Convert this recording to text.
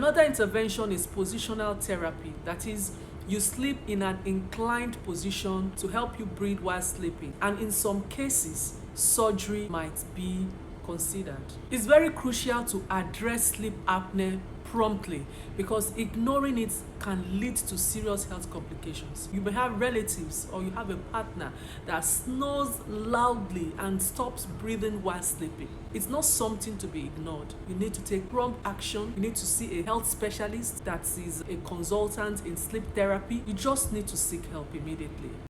Another intervention is positional therapy. That is, you sleep in an inclined position to help you breathe while sleeping. And in some cases, surgery might be considered. It's very crucial to address sleep apnea promptly, because ignoring it can lead to serious health complications. You may have relatives or you have a partner that snores loudly and stops breathing while sleeping. It's not something to be ignored. You need to take prompt action. You need to see a health specialist that is a consultant in sleep therapy. You just need to seek help immediately.